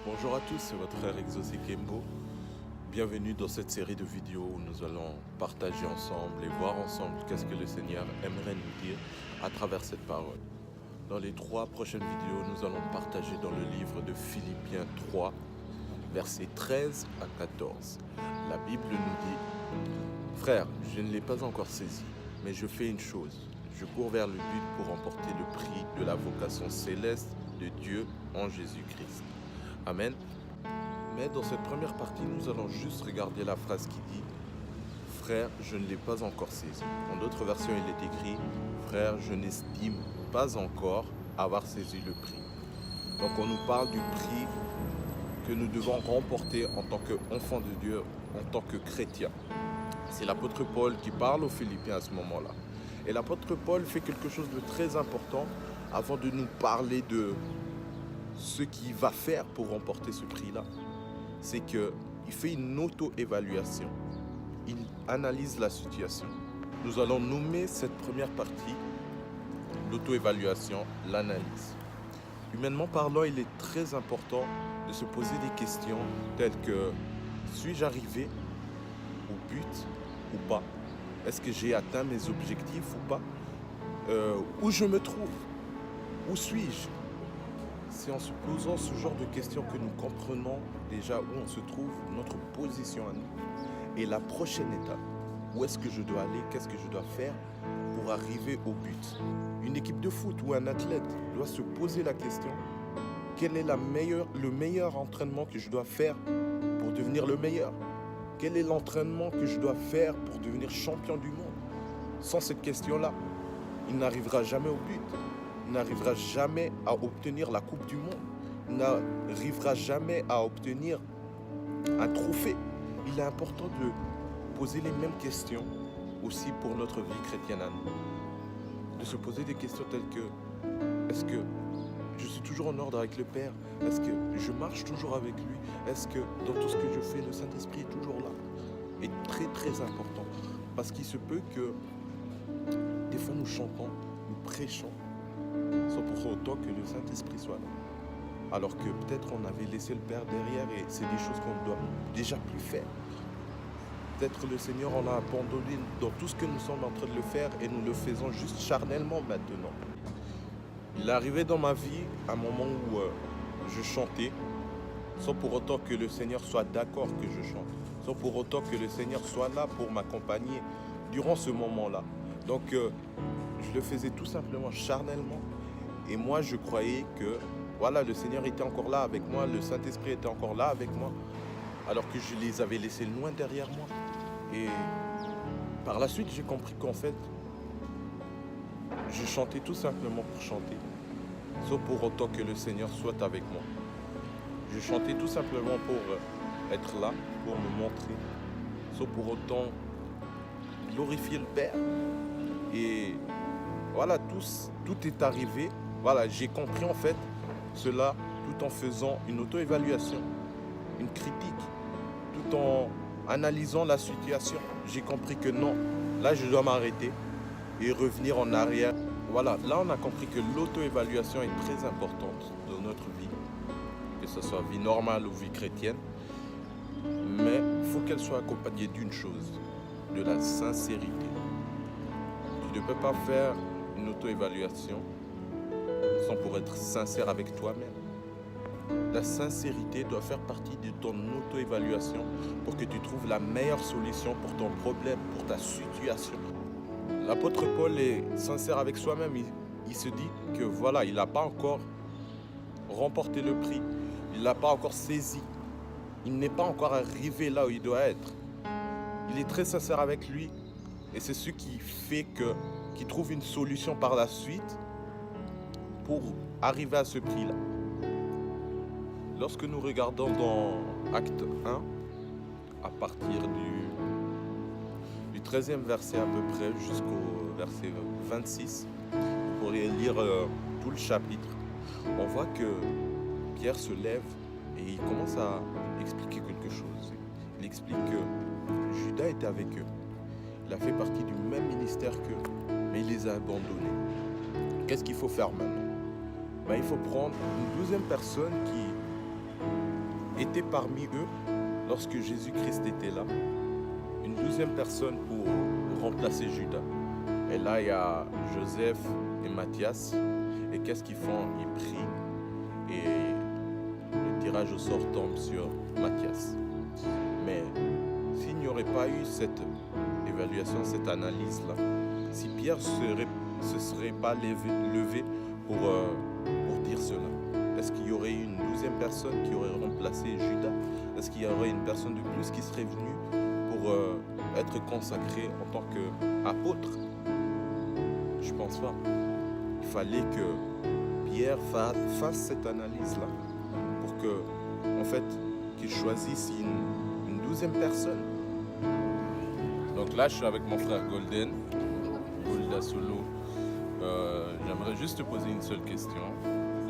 Bonjour à tous, c'est votre frère Exaucé Kembo. Bienvenue dans cette série de vidéos où nous allons partager ensemble et voir ensemble qu'est-ce que le Seigneur aimerait nous dire à travers cette parole. Dans les 3 prochaines vidéos, nous allons partager dans le livre de Philippiens 3, versets 13 à 14. La Bible nous dit « Frères, je ne l'ai pas encore saisi, mais je fais une chose. Je cours vers le but pour remporter le prix de la vocation céleste de Dieu en Jésus-Christ. » Amen. Mais dans cette première partie, nous allons juste regarder la phrase qui dit « Frère, je ne l'ai pas encore saisi ». En d'autres versions, il est écrit « Frère, je n'estime pas encore avoir saisi le prix ». Donc on nous parle du prix que nous devons remporter en tant qu'enfants de Dieu, en tant que chrétiens. C'est l'apôtre Paul qui parle aux Philippiens à ce moment-là. Et l'apôtre Paul fait quelque chose de très important avant de nous parler de ce qu'il va faire pour remporter ce prix-là. C'est qu'il fait une auto-évaluation. Il analyse la situation. Nous allons nommer cette première partie l'auto-évaluation, l'analyse. Humainement parlant, il est très important de se poser des questions telles que suis-je arrivé au but ou pas? Est-ce que j'ai atteint mes objectifs ou pas? Où je me trouve? Où suis-je? C'est en se posant ce genre de questions que nous comprenons déjà où on se trouve, notre position à nous. Et la prochaine étape, où est-ce que je dois aller, qu'est-ce que je dois faire pour arriver au but. Une équipe de foot ou un athlète doit se poser la question, quel est le meilleur entraînement que je dois faire pour devenir le meilleur? Quel est l'entraînement que je dois faire pour devenir champion du monde? Sans cette question-là, il n'arrivera jamais au but. Il n'arrivera jamais à obtenir la Coupe du Monde. Il n'arrivera jamais à obtenir un trophée. Il est important de poser les mêmes questions aussi pour notre vie chrétienne à nous. De se poser des questions telles que, est-ce que je suis toujours en ordre avec le Père? Est-ce que je marche toujours avec lui? Est-ce que dans tout ce que je fais, le Saint-Esprit est toujours là? Et très très important. Parce qu'il se peut que des fois nous chantons, nous prêchons, sans pour autant que le Saint-Esprit soit là. Alors que peut-être on avait laissé le Père derrière et c'est des choses qu'on ne doit déjà plus faire. Peut-être le Seigneur en a abandonné dans tout ce que nous sommes en train de le faire et nous le faisons juste charnellement maintenant. Il est arrivé dans ma vie un moment où je chantais sans pour autant que le Seigneur soit d'accord que je chante, sans pour autant que le Seigneur soit là pour m'accompagner durant ce moment-là. Donc je le faisais tout simplement charnellement et moi je croyais que voilà, le Seigneur était encore là avec moi, le Saint-Esprit était encore là avec moi, alors que je les avais laissés loin derrière moi. Et par la suite, j'ai compris qu'en fait, je chantais tout simplement pour chanter, sans pour autant que le Seigneur soit avec moi. Je chantais tout simplement pour être là, pour me montrer, sans pour autant glorifier le Père. Et voilà, tout est arrivé. Voilà, j'ai compris en fait cela tout en faisant une auto-évaluation, une critique, tout en analysant la situation. J'ai compris que non, là je dois m'arrêter et revenir en arrière. Voilà, là on a compris que l'auto-évaluation est très importante dans notre vie, que ce soit vie normale ou vie chrétienne. Mais il faut qu'elle soit accompagnée d'une chose, de la sincérité. Tu ne peux pas faire une auto-évaluation sans pour être sincère avec toi-même. La sincérité doit faire partie de ton auto-évaluation pour que tu trouves la meilleure solution pour ton problème, pour ta situation. L'apôtre Paul est sincère avec soi-même. Il se dit que voilà, il n'a pas encore remporté le prix. Il ne l'a pas encore saisi. Il n'est pas encore arrivé là où il doit être. Il est très sincère avec lui et c'est ce qui fait qu'il trouve une solution par la suite pour arriver à ce prix-là. Lorsque nous regardons dans Acte 1, à partir du 13e verset à peu près jusqu'au verset 26, pour lire tout le chapitre, on voit que Pierre se lève et il commence à expliquer quelque chose. Il explique que Judas était avec eux. Il a fait partie du même ministère qu'eux, mais il les a abandonnés. Qu'est-ce qu'il faut faire maintenant? Il faut prendre une deuxième personne était parmi eux lorsque Jésus-Christ était là. Une 12e personne pour remplacer Judas. Et là, il y a Joseph et Matthias. Et qu'est-ce qu'ils font? Ils prient. Et le tirage au sort tombe sur Matthias. Mais s'il n'y aurait pas eu cette évaluation, cette analyse-là, si Pierre se serait pas levé pour dire cela, est-ce qu'il y aurait une 12e personne qui aurait remplacé Judas? Est-ce qu'il y aurait une personne de plus qui serait venue pour être consacrée en tant qu'apôtre? Je pense pas. Il fallait que Pierre fasse cette analyse-là pour que, en fait, qu'il choisisse une 12e personne. Donc là, je suis avec mon frère Golden, Golda Solo. J'aimerais juste te poser une seule question.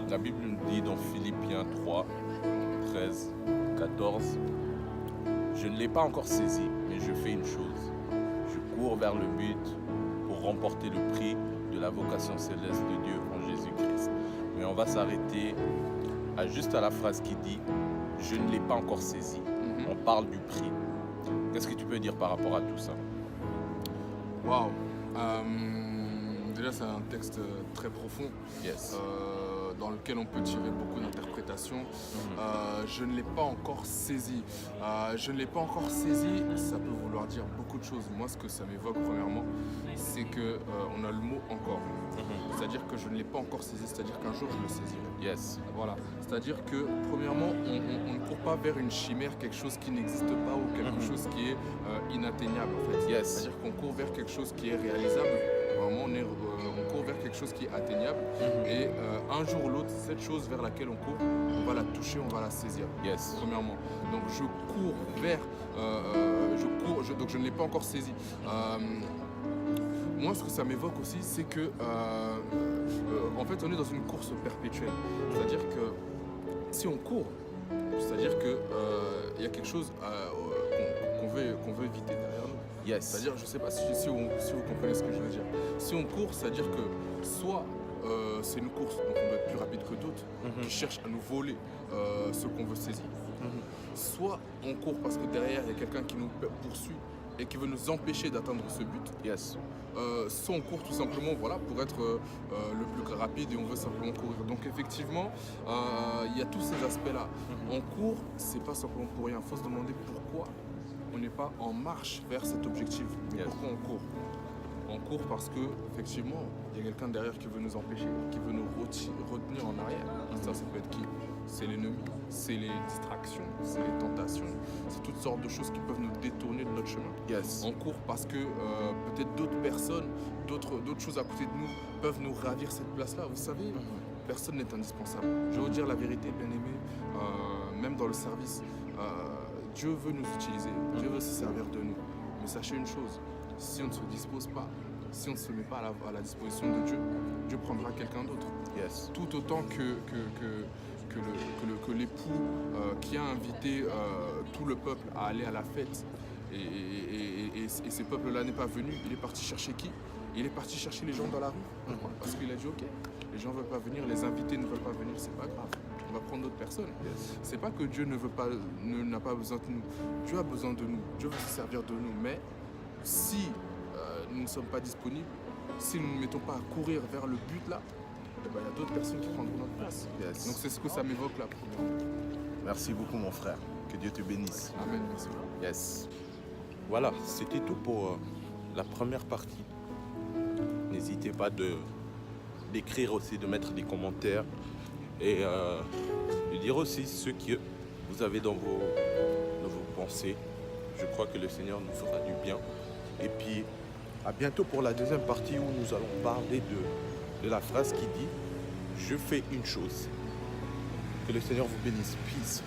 La Bible nous dit dans Philippiens 3, 13, 14, je ne l'ai pas encore saisi, mais je fais une chose. Je cours vers le but pour remporter le prix de la vocation céleste de Dieu en Jésus-Christ. Mais on va s'arrêter juste à la phrase qui dit « Je ne l'ai pas encore saisi ». On parle du prix. Qu'est-ce que tu peux dire par rapport à tout ça? Waouh! Déjà, c'est un texte très profond. Yes. Dans lequel on peut tirer beaucoup d'interprétations. Je ne l'ai pas encore saisi. Je ne l'ai pas encore saisi, ça peut vouloir dire beaucoup de choses. Moi, ce que ça m'évoque, premièrement, c'est qu'on a le mot « encore ». C'est-à-dire que je ne l'ai pas encore saisi, c'est-à-dire qu'un jour, je le saisirai. Yes. Voilà. C'est-à-dire que, premièrement, on ne court pas vers une chimère, quelque chose qui n'existe pas ou quelque chose qui est inatteignable, en fait. Yes. C'est-à-dire qu'on court vers quelque chose qui est réalisable. Vraiment, on court vers quelque chose qui est atteignable. Et un jour ou l'autre, cette chose vers laquelle on court, on va la toucher, on va la saisir. Yes. Premièrement. Donc je cours vers... donc je ne l'ai pas encore saisi. Moi, ce que ça m'évoque aussi, c'est que en fait, on est dans une course perpétuelle. C'est-à-dire que si on court, c'est-à-dire que il y a quelque chose qu'on veut éviter derrière nous. Yes. C'est-à-dire, je ne sais pas si vous comprenez ce que je veux dire. Si on court, c'est-à-dire que soit c'est une course, donc on doit être plus rapide que d'autres, qui cherchent à nous voler ce qu'on veut saisir. Soit on court parce que derrière, il y a quelqu'un qui nous poursuit et qui veut nous empêcher d'atteindre ce but. Yes. Soit on court tout simplement voilà, pour être le plus rapide et on veut simplement courir. Donc effectivement, il y a tous ces aspects-là. On court, c'est pas simplement pour rien. Il faut se demander pourquoi on n'est pas en marche vers cet objectif. Yes. Pourquoi on court? On court parce que effectivement, il y a quelqu'un derrière qui veut nous empêcher, qui veut nous retenir en arrière. Ça peut être qui? C'est l'ennemi, c'est les distractions, c'est les tentations, c'est toutes sortes de choses qui peuvent nous détourner de notre chemin. Yes. On court parce que peut-être d'autres personnes, d'autres choses à côté de nous peuvent nous ravir cette place-là. Vous savez, personne n'est indispensable. Je vais vous dire la vérité, bien aimé, même dans le service, Dieu veut nous utiliser, Dieu veut se servir de nous. Mais sachez une chose, si on ne se dispose pas, si on ne se met pas à la disposition de Dieu, Dieu prendra quelqu'un d'autre. Yes. Tout autant que l'époux qui a invité tout le peuple à aller à la fête et ces peuples-là n'est pas venu, il est parti chercher qui? Il est parti chercher les gens dans la rue. Parce qu'il a dit ok, les gens ne veulent pas venir, les invités ne veulent pas venir, c'est pas grave. On va prendre d'autres personnes. Yes. C'est pas que Dieu n'a pas besoin de nous. Dieu a besoin de nous. Dieu veut se servir de nous. Mais si nous ne sommes pas disponibles, si nous ne nous mettons pas à courir vers le but là, il y a d'autres personnes qui prendront notre place. Yes. Donc c'est ce que ça m'évoque là. Merci beaucoup mon frère. Que Dieu te bénisse. Amen, merci. Yes. Voilà, c'était tout pour la première partie. N'hésitez pas d'écrire aussi, de mettre des commentaires et de dire aussi ce que vous avez dans vos pensées. Je crois que le Seigneur nous fera du bien. Et puis, à bientôt pour la deuxième partie où nous allons parler de la phrase qui dit « Je fais une chose ». Que le Seigneur vous bénisse. Peace.